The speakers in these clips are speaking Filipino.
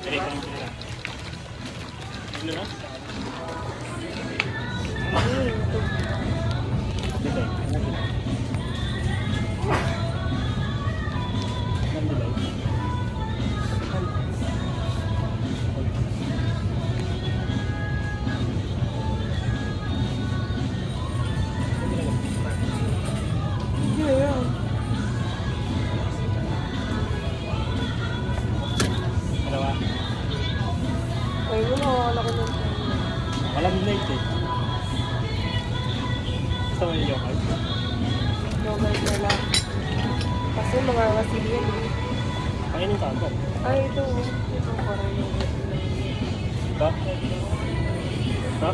Sige ka lang sila. Ano na? Dito. Dalawa. Ay, wala ko ng Walang late eh. Gusto mo yung yokai? yogurt na lang. Kasi mga wasilyan eh. Kainin ka ako. Ay, ito. Ito parang yogurt na lang. Ito? Ito?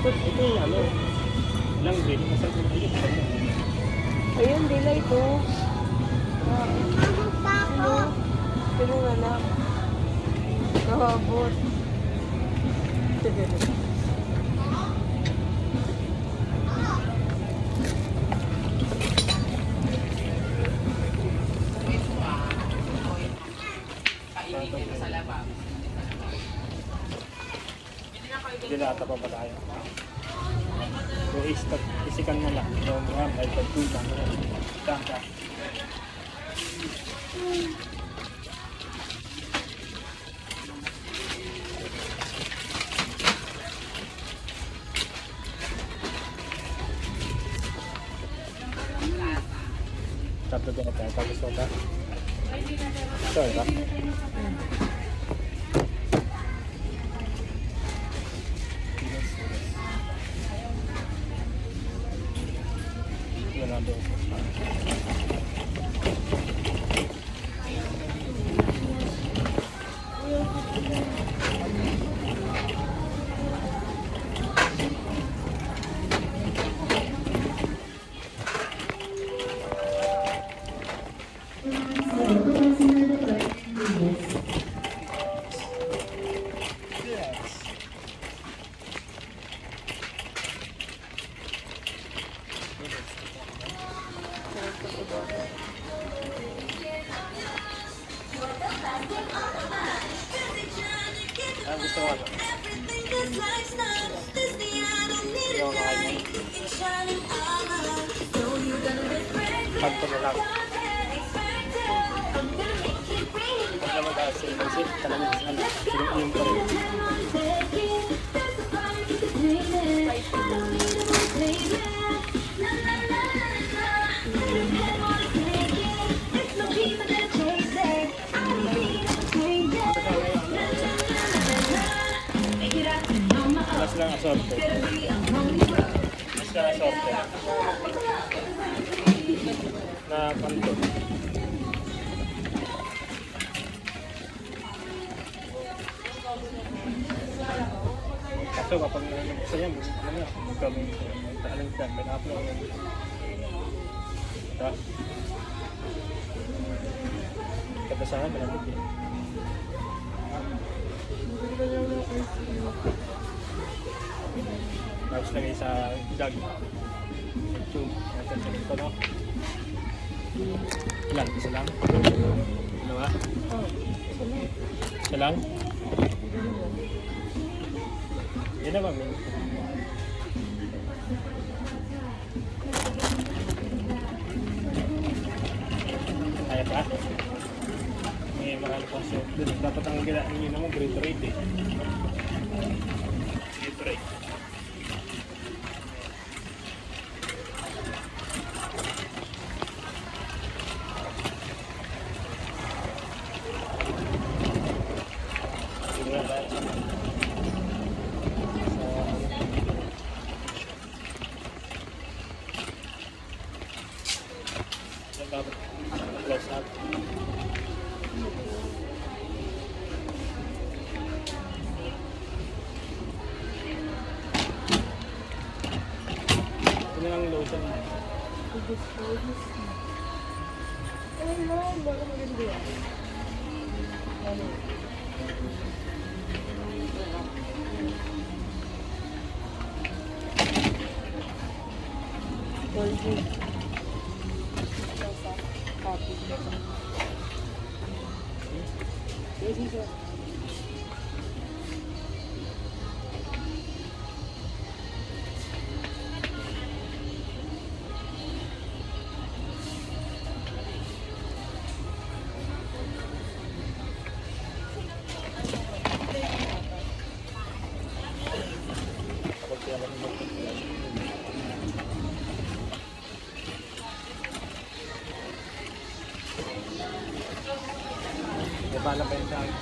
Ito yung ano. Ilang grade. Masarap yung grade. Ayun, dila ito. Ano? Pero nga lang. Nakabot. Dilata pa ba tayo? So, isikan mo lang. Yung mga may pagtulang. Daka. Tatlo din tayo. Tapos ito. Ito, ito. Ang gusto mo ano? Yung kain mo. Pagto na lang. Pag na mag-asin, talagang ano, yung pa rin. Mas lang assorted. Mas lang assorted. Na panto. Kaso kapag gusto niya, ano na, kami magtaalang ka, may upload ng ito. Kapasahan, malamig eh. Tapos lagay sa jug. YouTube. Natin sa dito, no? Ilan? Isa lang? Dalawa? Isa lang? Yan na ba, Min? Kaya pa? May mahal pa siya. Dapat ang ginaan nyo naman, grade rate eh. Grade rate. Close up. Ito na lang lotion. Ay, no. Baka maganda yan. Ano? Golden. Copy. Ready, sir. Kapag pinabas mo ito. Baba lang pa yun sa akin.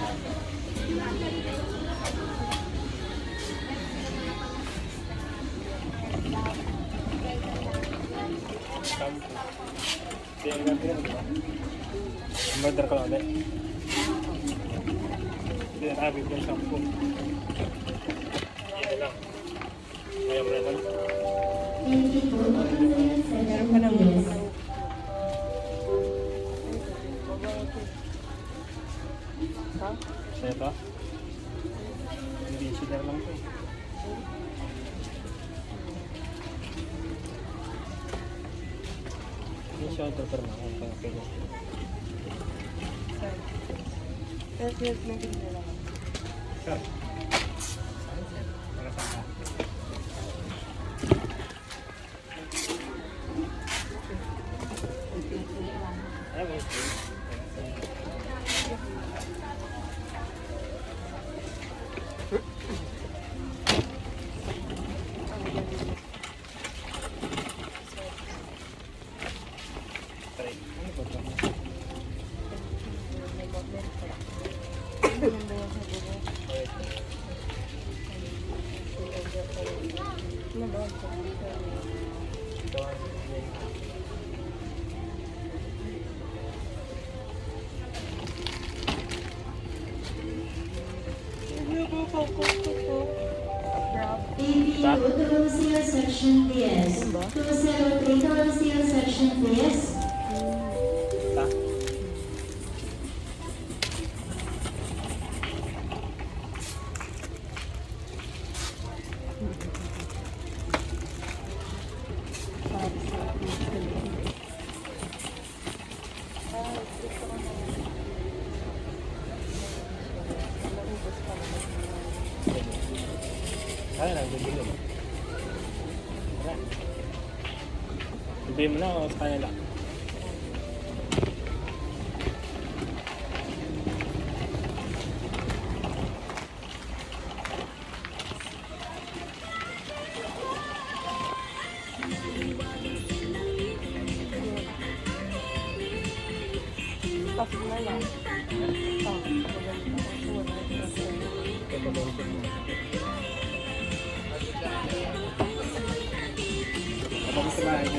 Shampoo. Kaya ang ganda yun, di ba? Murder ka lang ulit. Hindi na nakabib yung shampoo. Yan lang. Kaya mo naman. Meron pa ng ha? Sa ito? Hindi, sugar lang ito. Yung shoulder pero na kung kaya pwede. Sir. Yes, naging lang. Sure. Para sa ay, okay. Try. Ano ba ito? Okay. Ito ang AB, Autonomous section DS. 203 Autonomous section DS. ta. Kaya lang, bibili mo. Tara. Bibili mo na o sa kanila? Stop na lang. Stop. Ito ba ito mo? Kapag sa bahay mo.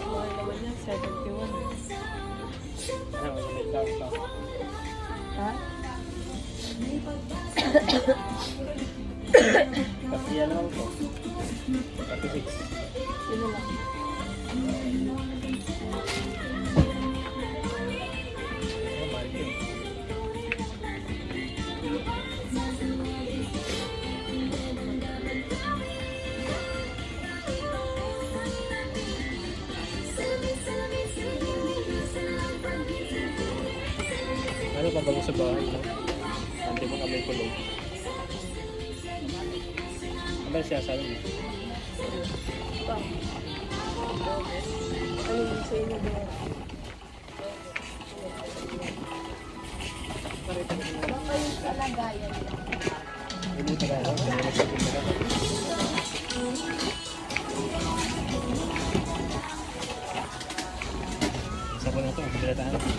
Mahal naman yan, 71. Ano, may class pa. Ha? Kasi yan lang po. 36. Sino lang? Ano, mahal yun. Ano pa bago sa bahay, no? Hindi mo kami kulog. Ano ba siya sabi mo? Stop. Ano yung sa inyo ba? Baka yung kalagayan. Hindi pa kaya. Hindi sa kumbaga. Isa po na ito. Ang tayo.